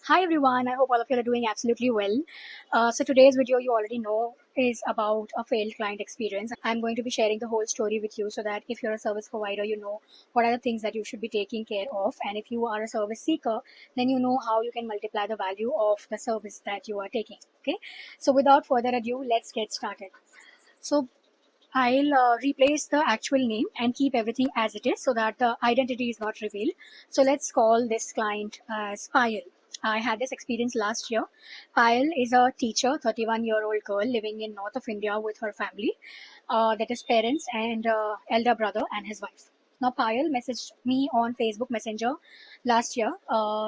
Hi everyone, I hope all of you are doing absolutely well. So today's video, you already know, is about a failed client experience. I'm going to be sharing the whole story with you so that if you're a service provider, you know what are the things that you should be taking care of. And if you are a service seeker, then you know how you can multiply the value of the service that you are taking. Okay. So without further ado, let's get started. So I'll replace the actual name and keep everything as it is so that the identity is not revealed. So let's call this client as Payal. I had this experience last year. Payal is a teacher, 31-year-old girl living in north of India with her family, that is parents and elder brother and his wife. Now, Payal messaged me on Facebook Messenger last year,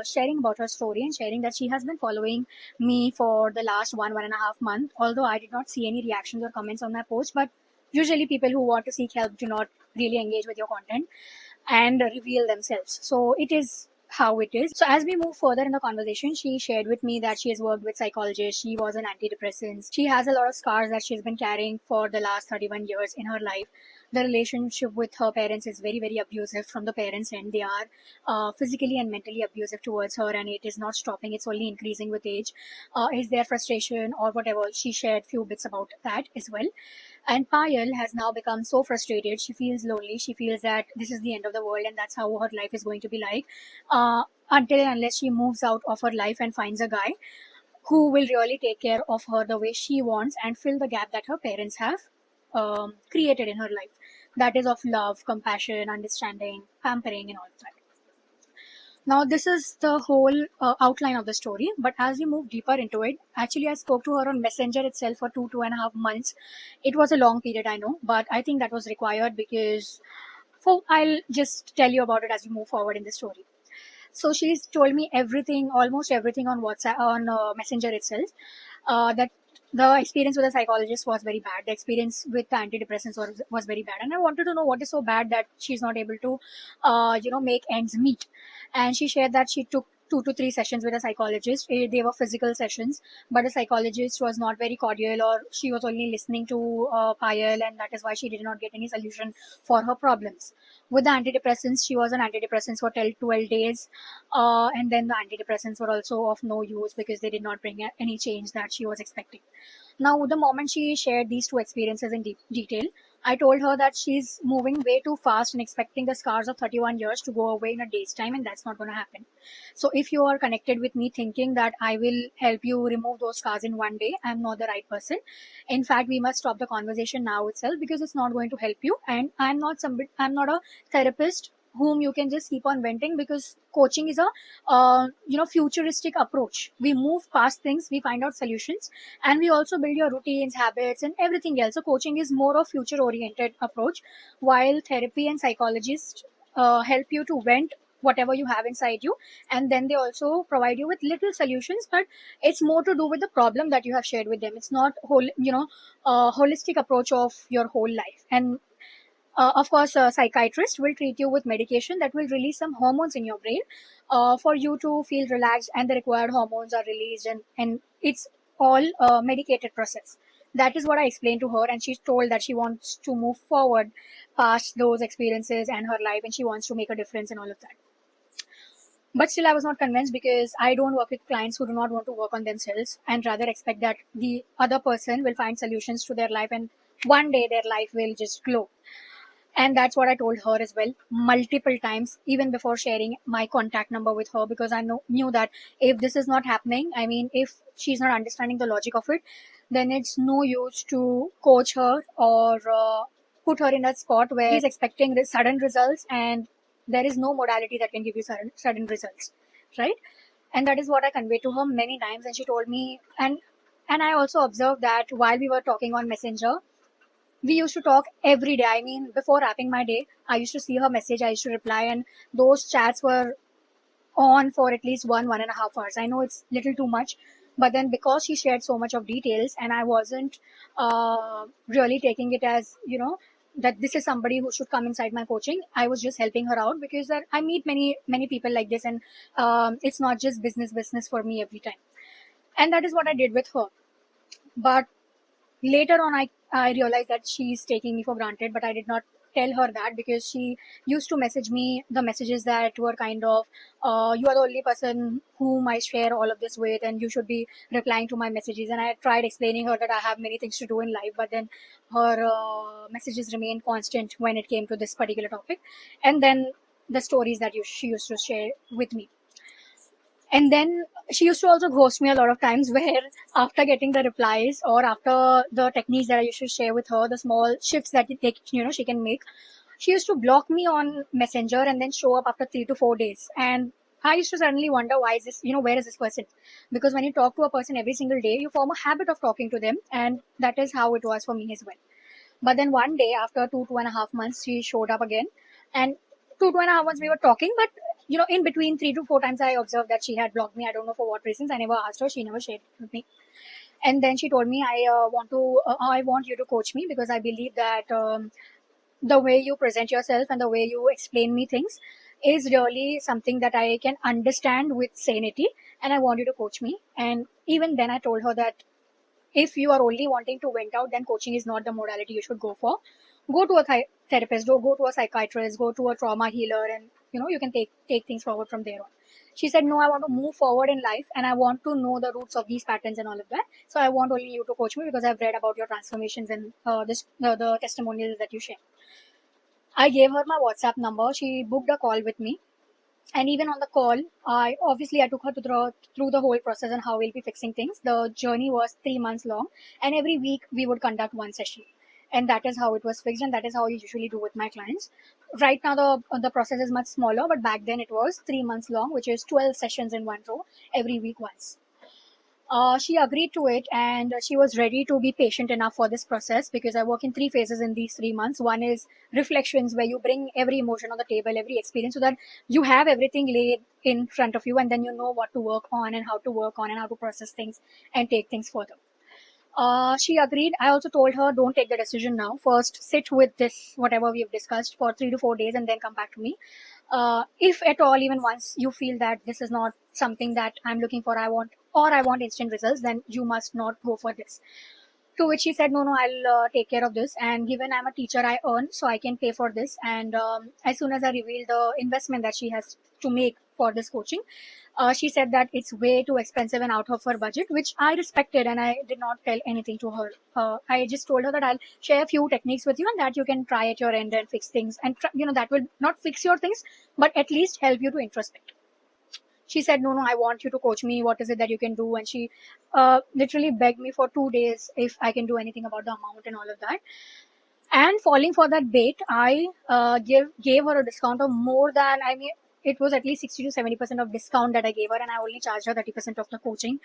sharing about her story and sharing that she has been following me for the last one and a half month. Although I did not see any reactions or comments on my post, but usually people who want to seek help do not really engage with your content and reveal themselves. So it is how it is. So as we move further in the conversation, she shared with me that she has worked with psychologists. She was on antidepressants. She has a lot of scars that she's been carrying for the last 31 years in her life. The relationship with her parents is very, very abusive from the parents' end. They are physically and mentally abusive towards her, and it is not stopping. It's only increasing with age. Is there frustration or whatever? She shared few bits about that as well. And Payal has now become so frustrated. She feels lonely. She feels that this is the end of the world and that's how her life is going to be like. Until and unless she moves out of her life and finds a guy who will really take care of her the way she wants and fill the gap that her parents have created in her life. That is of love, compassion, understanding, pampering, and all of that. Now, this is the whole outline of the story. But as we move deeper into it, actually, I spoke to her on Messenger itself for 2.5 months. It was a long period, I know, but I think that was required because I'll just tell you about it as we move forward in the story. So she's told me everything, almost everything on WhatsApp, on Messenger itself. That the experience with the psychologist was very bad. The experience with the antidepressants was very bad. And I wanted to know what is so bad that she's not able to, make ends meet. And she shared that she took 2 to 3 sessions with a psychologist. They were physical sessions, but the psychologist was not very cordial, or she was only listening to Payal, and that is why she did not get any solution for her problems. With the antidepressants, she was on antidepressants for 12 days, and then the antidepressants were also of no use because they did not bring any change that she was expecting. Now, the moment she shared these two experiences in detail, I told her that she's moving way too fast and expecting the scars of 31 years to go away in a day's time, and that's not going to happen. So, if you are connected with me thinking that I will help you remove those scars in one day, I'm not the right person. In fact, we must stop the conversation now itself because it's not going to help you. And I'm not a therapist whom you can just keep on venting, because coaching is a futuristic approach. We move past things, we find out solutions, and we also build your routines, habits, and everything else. So coaching is more of future oriented approach, while therapy and psychologists help you to vent whatever you have inside you, and then they also provide you with little solutions, but it's more to do with the problem that you have shared with them. It's not holistic approach of your whole life. And of course, a psychiatrist will treat you with medication that will release some hormones in your brain for you to feel relaxed, and the required hormones are released, and it's all a medicated process. That is what I explained to her, and she's told that she wants to move forward past those experiences and her life, and she wants to make a difference in all of that. But still, I was not convinced because I don't work with clients who do not want to work on themselves and rather expect that the other person will find solutions to their life and one day their life will just glow. And that's what I told her as well, multiple times, even before sharing my contact number with her, because I knew that if this is not happening, I mean, if she's not understanding the logic of it, then it's no use to coach her or put her in a spot where she's expecting sudden results, and there is no modality that can give you sudden results, right? And that is what I conveyed to her many times, and she told me, and I also observed that while we were talking on Messenger, we used to talk every day. I mean, before wrapping my day, I used to see her message, I used to reply, and those chats were on for at least 1.5 hours. I know it's little too much, but then because she shared so much of details and I wasn't really taking it as, that this is somebody who should come inside my coaching, I was just helping her out because that I meet many people like this, and it's not just business for me every time. And that is what I did with her. But later on, I realized that she's taking me for granted, but I did not tell her that, because she used to message me the messages that were kind of, you are the only person whom I share all of this with, and you should be replying to my messages. And I tried explaining her that I have many things to do in life, but then her messages remained constant when it came to this particular topic. And then the stories that she used to share with me. And then she used to also ghost me a lot of times, where after getting the replies, or after the techniques that I used to share with her, the small shifts that she can make, she used to block me on Messenger and then show up after 3 to 4 days. And I used to suddenly wonder, why is this, where is this person? Because when you talk to a person every single day, you form a habit of talking to them. And that is how it was for me as well. But then one day, after 2.5 months, she showed up again. And 2.5 months we were talking, but in between 3 to 4 times I observed that she had blocked me. I don't know for what reasons. I never asked her. She never shared it with me. And then she told me, I want you to coach me, because I believe that the way you present yourself and the way you explain me things is really something that I can understand with sanity, and I want you to coach me. And even then I told her that if you are only wanting to vent out, then coaching is not the modality you should go for. Go to a therapist, go to a psychiatrist, go to a trauma healer, and you can take things forward from there on. She said, no, I want to move forward in life, and I want to know the roots of these patterns and all of that. So I want only you to coach me, because I've read about your transformations and the testimonials that you share. I gave her my WhatsApp number. She booked a call with me. And even on the call, I took her through the whole process and how we'll be fixing things. The journey was 3 months long, and every week we would conduct one session. And that is how it was fixed, and that is how I usually do with my clients. Right now, the process is much smaller, but back then it was 3 months long, which is 12 sessions in one row, every week once. She agreed to it, and she was ready to be patient enough for this process, because I work in 3 phases in these 3 months. One is reflections, where you bring every emotion on the table, every experience, so that you have everything laid in front of you, and then you know what to work on and how to work on and how to process things and take things further. She agreed. I also told her, don't take the decision now. First, sit with this, whatever we have discussed, for 3 to 4 days, and then come back to me. If at all, even once you feel that this is not something that I'm looking for, I want instant results, then you must not go for this. To which she said, no, I'll take care of this. And given I'm a teacher, I earn, so I can pay for this. And as soon as I revealed the investment that she has to make for this coaching, she said that it's way too expensive and out of her budget, which I respected, and I did not tell anything to her. I just told her that I'll share a few techniques with you, and that you can try at your end and fix things. And that will not fix your things, but at least help you to introspect. She said, no, I want you to coach me. What is it that you can do? And she literally begged me for 2 days if I can do anything about the amount and all of that. And falling for that bait, I gave her a discount of more than, it was at least 60 to 70% of discount that I gave her, and I only charged her 30% of the coaching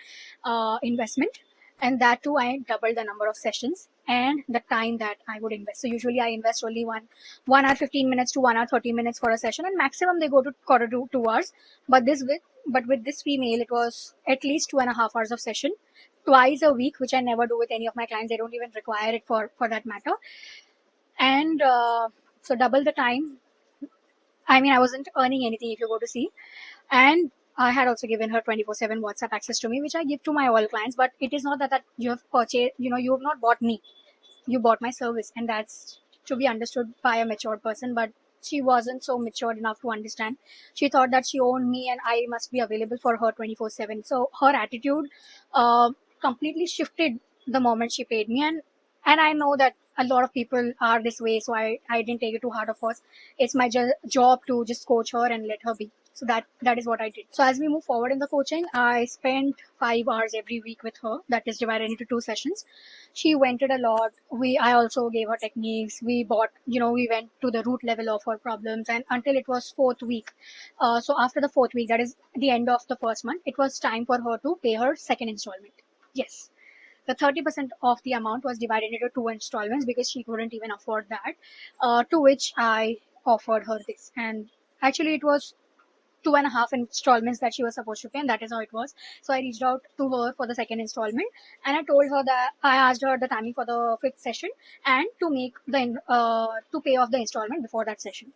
investment. And that too, I doubled the number of sessions and the time that I would invest. So usually I invest only 1 hour 15 minutes to 1 hour 30 minutes for a session, and maximum they go to quarter to 2 hours. But with this female, it was at least 2.5 hours of session twice a week, which I never do with any of my clients. They don't even require it for that matter. And so double the time. I wasn't earning anything, if you go to see. And I had also given her 24/7 WhatsApp access to me, which I give to my all clients. But it is not that you have purchased, you have not bought me. You bought my service, and that's to be understood by a mature person. But she wasn't so mature enough to understand. She thought that she owned me and I must be available for her 24/7. So her attitude completely shifted the moment she paid me. And I know that a lot of people are this way, so I didn't take it too hard. Of course, it's my job to just coach her and let her be. So that is what I did. So as we move forward in the coaching, I spent 5 hours every week with her. That is divided into 2 sessions. She vented a lot. I also gave her techniques. We went to the root level of her problems, and until it was 4th week. So after the 4th week, that is the end of the first month, it was time for her to pay her second installment. Yes. The 30% of the amount was divided into 2 installments, because she couldn't even afford that. To which I offered her this. And actually it was 2.5 installments that she was supposed to pay, and that is how it was. So I reached out to her for the second installment, and I told her that I asked her the timing for the 5th session, and to pay off the installment before that session.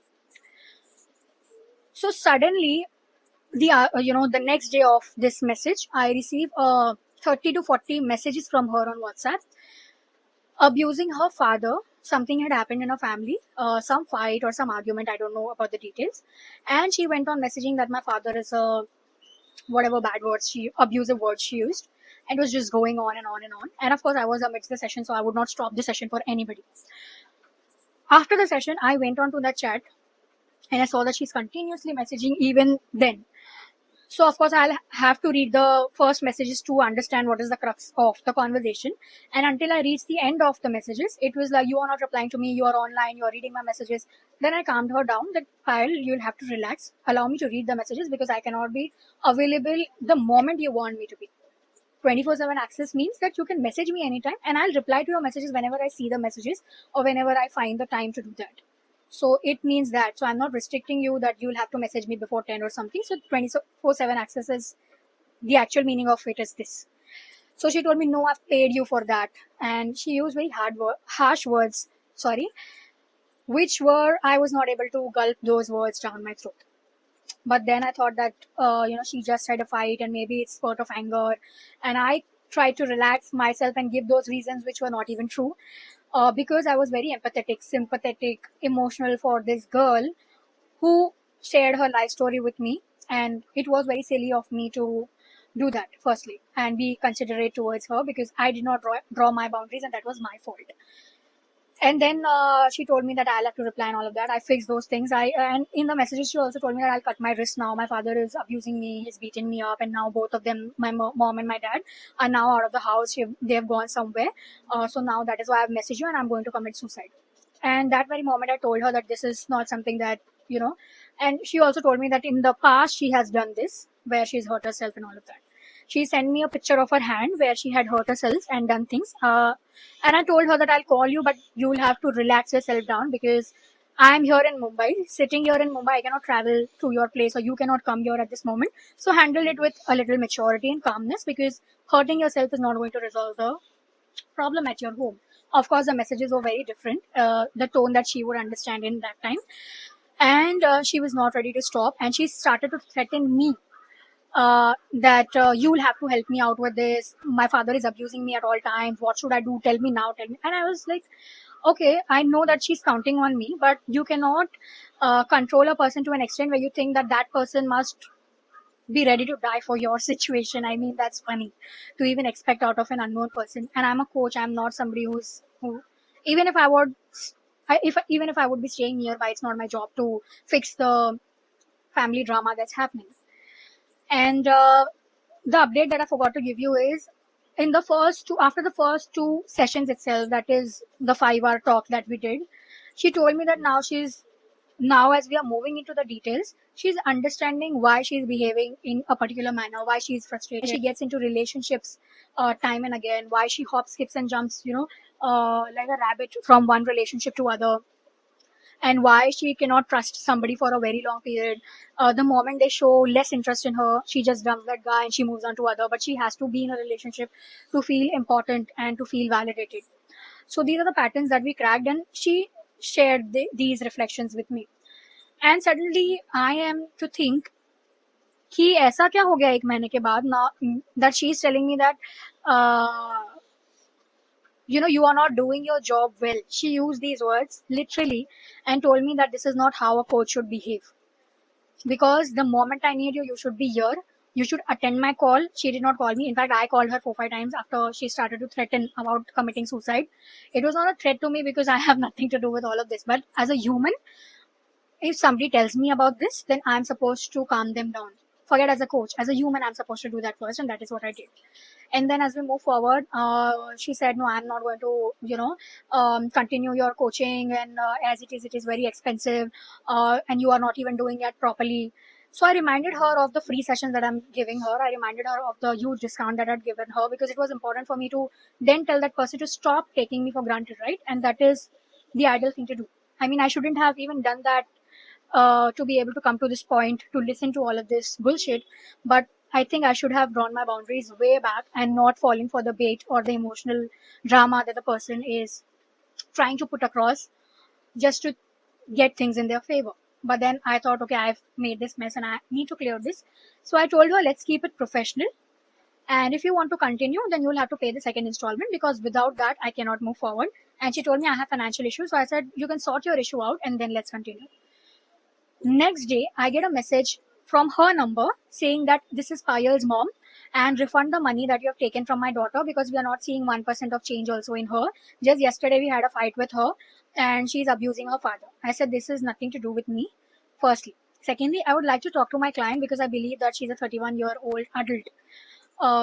So suddenly, the next day of this message, I received 30 to 40 messages from her on WhatsApp, abusing her father, something had happened in her family, some fight or some argument, I don't know about the details. And she went on messaging that my father is a whatever bad words she abusive words she used, and it was just going on and on and on. And of course I was amidst the session, so I would not stop the session for anybody. After the session I went on to that chat and I saw that she's continuously messaging even then. So of course I'll have to read the first messages to understand what is the crux of the conversation. And until I reached the end of the messages, it was like, you are not replying to me, you are online, you are reading my messages. Then I calmed her down that, Payal, you'll have to relax. Allow me to read the messages because I cannot be available the moment you want me to be. 24/7 access means that you can message me anytime and I'll reply to your messages whenever I see the messages or whenever I find the time to do that. So it means that, so I'm not restricting you that you'll have to message me before 10 or something. So 24/7 access is, the actual meaning of it is this. So she told me, no, I've paid you for that. And she used very harsh words, which were, I was not able to gulp those words down my throat. But then I thought that, she just had a fight and maybe it's spurt of anger. And I tried to relax myself and give those reasons which were not even true. Because I was very empathetic, sympathetic, emotional for this girl who shared her life story with me. And it was very silly of me to do that, firstly, and be considerate towards her because I did not draw my boundaries and that was my fault. And then she told me that I'll have to reply and all of that. I fixed those things. And in the messages, she also told me that I'll cut my wrist now. My father is abusing me. He's beating me up. And now both of them, my mom and my dad, are now out of the house. They have gone somewhere. So now that is why I've messaged you and I'm going to commit suicide. And that very moment, I told her that this is not something that, and she also told me that in the past, she has done this, where she's hurt herself and all of that. She sent me a picture of her hand where she had hurt herself and done things. And I told her that I'll call you, but you'll have to relax yourself down because I'm here in Mumbai, sitting here in Mumbai. I cannot travel to your place or you cannot come here at this moment. So handle it with a little maturity and calmness because hurting yourself is not going to resolve the problem at your home. Of course, the messages were very different, the tone that she would understand in that time. And she was not ready to stop. And she started to threaten me that you will have to help me out with this. My father is abusing me at all times. What should I do? Tell me now. Tell me. And I was like, okay, I know that she's counting on me, but you cannot control a person to an extent where you think that that person must be ready to die for your situation. I mean, that's funny to even expect out of an unknown person. And I'm a coach. I'm not somebody who even if I would, even if I would be staying nearby, it's not my job to fix the family drama that's happening. And the update that I forgot to give you is in the after the first two sessions itself, that is the 5 hour talk that we did, she told me that now as we are moving into the details, she's understanding why she's behaving in a particular manner, why she's frustrated, she gets into relationships time and again, why she hops, skips and jumps, like a rabbit from one relationship to other, and why she cannot trust somebody for a very long period. The moment they show less interest in her, she just dumps that guy and she moves on to other. But she has to be in a relationship to feel important and to feel validated. So these are the patterns that we cracked, and she shared these reflections with me. And suddenly I am to think कि ऐसा क्या हो गया एक महीने के बाद now that she is telling me that you are not doing your job well. She used these words literally and told me that this is not how a coach should behave. Because the moment I need you, you should be here. You should attend my call. She did not call me. In fact, I called her 4-5 times after she started to threaten about committing suicide. It was not a threat to me because I have nothing to do with all of this. But as a human, if somebody tells me about this, then I'm supposed to calm them down. Forget as a coach. As a human, I'm supposed to do that first, and that is what I did. And then as we move forward, she said, no, I'm not going to, continue your coaching. And as it is very expensive and you are not even doing it properly. So I reminded her of the free sessions that I'm giving her. I reminded her of the huge discount that I'd given her because it was important for me to then tell that person to stop taking me for granted, right? And that is the ideal thing to do. I mean, I shouldn't have even done that to be able to come to this point to listen to all of this bullshit. But I think I should have drawn my boundaries way back and not falling for the bait or the emotional drama that the person is trying to put across just to get things in their favor. But then I thought, okay, I've made this mess and I need to clear this. So I told her, let's keep it professional. And if you want to continue, then you'll have to pay the second installment because without that, I cannot move forward. And she told me I have financial issues. So I said, you can sort your issue out and then let's continue. Next day, I get a message from her number saying that this is Payal's mom and refund the money that you have taken from my daughter because we are not seeing 1% of change also in her. Just yesterday, we had a fight with her and she's abusing her father. I said, this is nothing to do with me, firstly. Secondly, I would like to talk to my client because I believe that she's a 31-year-old adult.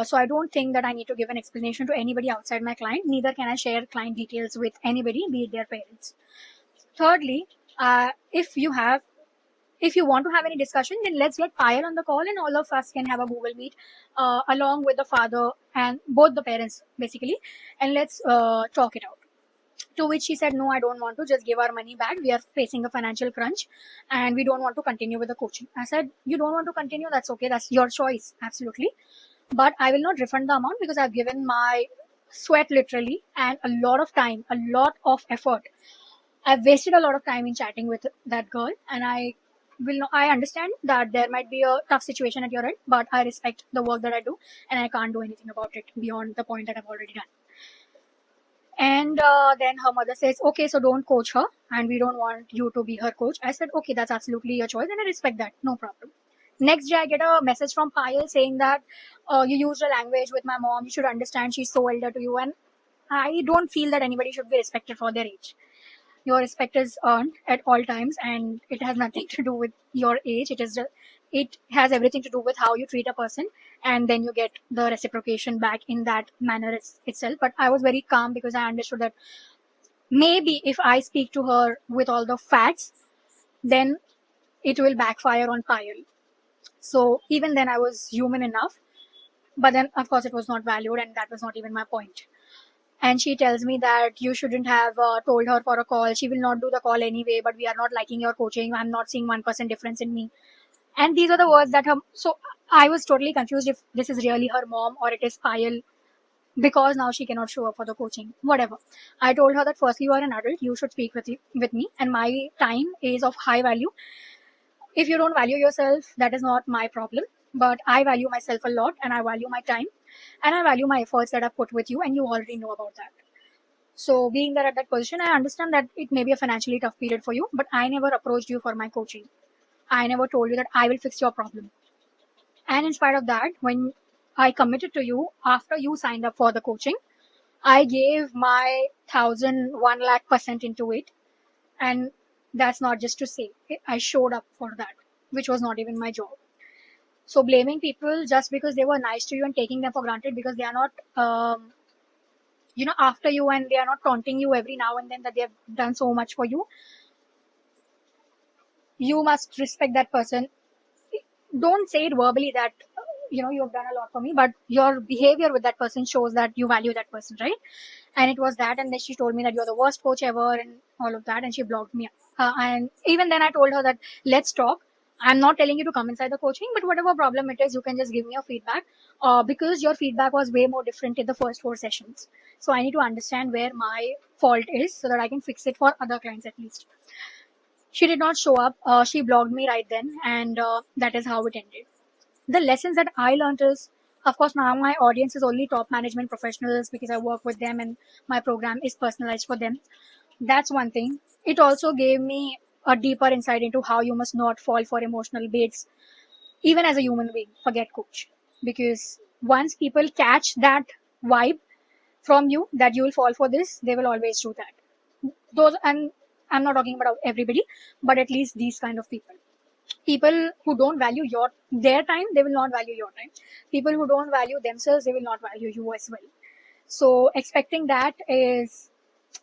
So I don't think that I need to give an explanation to anybody outside my client. Neither can I share client details with anybody, be it their parents. Thirdly, if you want to have any discussion, then let's get Payal on the call and all of us can have a Google Meet along with the father and both the parents basically, and let's talk it out. To which she said, no, I don't want to, just give our money back. We are facing a financial crunch and we don't want to continue with the coaching. I said, you don't want to continue? That's okay. That's your choice. Absolutely. But I will not refund the amount because I've given my sweat literally and a lot of time, a lot of effort. I've wasted a lot of time in chatting with that girl, and I understand that there might be a tough situation at your end, but I respect the work that I do and I can't do anything about it beyond the point that I've already done. And then her mother says, okay, so don't coach her and we don't want you to be her coach. I said, okay, that's absolutely your choice and I respect that. No problem. Next day, I get a message from Payal saying that you used a language with my mom. You should understand she's so elder to you. And I don't feel that anybody should be respected for their age. Your respect is earned at all times and it has nothing to do with your age. It has everything to do with how you treat a person and then you get the reciprocation back in that manner itself. But I was very calm because I understood that maybe if I speak to her with all the facts, then it will backfire on Payal. So even then I was human enough, but then of course it was not valued and that was not even my point. And she tells me that you shouldn't have told her for a call. She will not do the call anyway, but we are not liking your coaching. I'm not seeing 1% difference in me. And these are the words that so I was totally confused if this is really her mom or it is Payal because now she cannot show up for the coaching, whatever. I told her that firstly, you are an adult, you should speak with me and my time is of high value. If you don't value yourself, that is not my problem, but I value myself a lot and I value my time and I value my efforts that I've put with you and you already know about that. So being there at that position, I understand that it may be a financially tough period for you, but I never approached you for my coaching. I never told you that I will fix your problem. And in spite of that, when I committed to you after you signed up for the coaching, I gave my 1,000,000,000% into it. And that's not just to say, I showed up for that, which was not even my job. So blaming people just because they were nice to you and taking them for granted because they are not, after you and they are not taunting you every now and then that they have done so much for you, you must respect that person. Don't say it verbally that, you have done a lot for me, but your behavior with that person shows that you value that person, right? And it was that, and then she told me that you're the worst coach ever and all of that, and she blocked me. And even then I told her that let's talk. I'm not telling you to come inside the coaching, but whatever problem it is, you can just give me a feedback because your feedback was way more different in the first 4 sessions. So I need to understand where my fault is so that I can fix it for other clients at least. She did not show up. She blocked me right then, and that is how it ended. The lessons that I learned is, of course, now my audience is only top management professionals because I work with them and my program is personalized for them. That's one thing. It also gave me a deeper insight into how you must not fall for emotional baits, even as a human being. Forget coach. Because once people catch that vibe from you that you will fall for this, they will always do that. And I'm not talking about everybody, but at least these kind of people who don't value their time, they will not value your time. People who don't value themselves, they will not value you as well. So expecting that is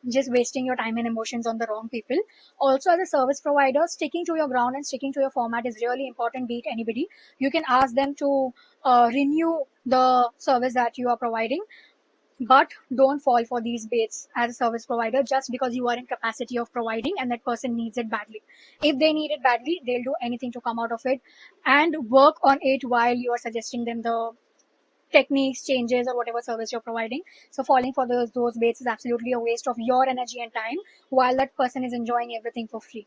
just wasting your time and emotions on the wrong people. Also, as a service provider, sticking to your ground and sticking to your format is really important. Beat anybody, you can ask them to renew the service that you are providing, but don't fall for these baits as a service provider just because you are in capacity of providing and that person needs it badly. If they need it badly, they'll do anything to come out of it and work on it while you are suggesting them the techniques, changes, or whatever service you're providing. So falling for those baits is absolutely a waste of your energy and time while that person is enjoying everything for free.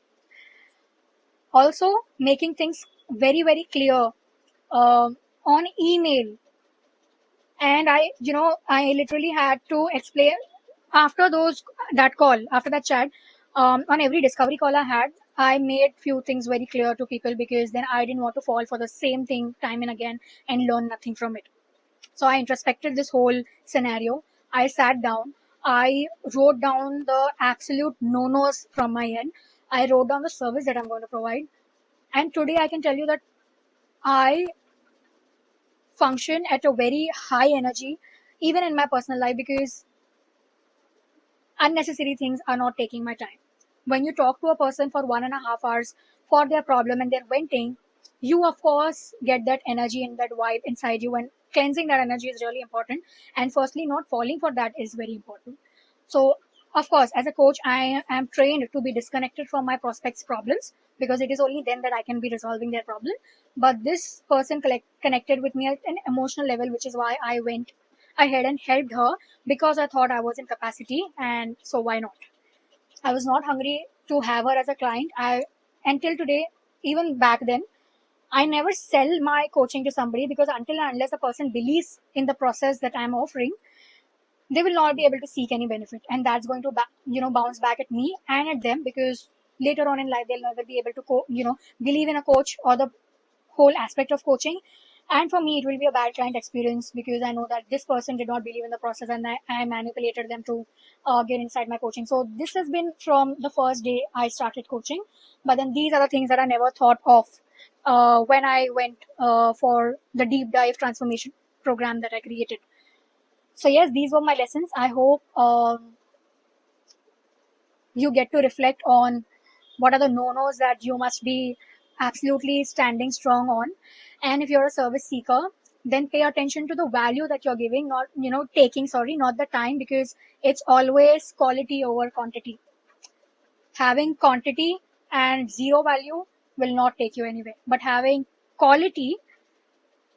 Also, making things very, very clear on email. And I literally had to explain. after after that chat, on every discovery call I had, I made few things very clear to people, because then I didn't want to fall for the same thing time and again and learn nothing from it. So I introspected this whole scenario. I sat down. I wrote down the absolute no-nos from my end. I wrote down the service that I'm going to provide. And today I can tell you that I function at a very high energy, even in my personal life, because unnecessary things are not taking my time. When you talk to a person for 1.5 hours for their problem and they're venting, you of course get that energy and that vibe inside you, and cleansing that energy is really important. And firstly, not falling for that is very important. So, of course, as a coach, I am trained to be disconnected from my prospects' problems, because it is only then that I can be resolving their problem. But this person connected with me at an emotional level, which is why I went ahead and helped her, because I thought I was in capacity, and so why not? I was not hungry to have her as a client. Until today, even back then, I never sell my coaching to somebody, because until and unless a person believes in the process that I'm offering, they will not be able to seek any benefit, and that's going to bounce back at me and at them, because later on in life they'll never be able to believe in a coach or the whole aspect of coaching. And for me, it will be a bad client experience, because I know that this person did not believe in the process, and I manipulated them to get inside my coaching. So this has been from the first day I started coaching. But then these are the things that I never thought of when I went for the deep dive transformation program that I created. So yes, these were my lessons. I hope you get to reflect on what are the no-nos that you must be absolutely standing strong on. And if you're a service seeker, then pay attention to the value that you're giving, not taking, sorry, not the time, because it's always quality over quantity. Having quantity and zero value will not take you anywhere, but having quality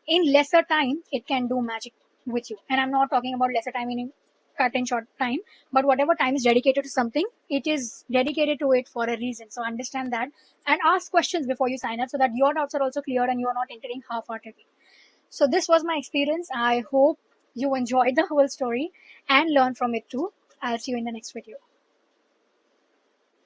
in lesser time, it can do magic with you. And I'm not talking about lesser time in cut and short time, but whatever time is dedicated to something, it is dedicated to it for a reason. So understand that, and ask questions before you sign up, so that your doubts are also clear and you're not entering half-heartedly. So this was my experience. I hope you enjoyed the whole story and learn from it too. I'll see you in the next video.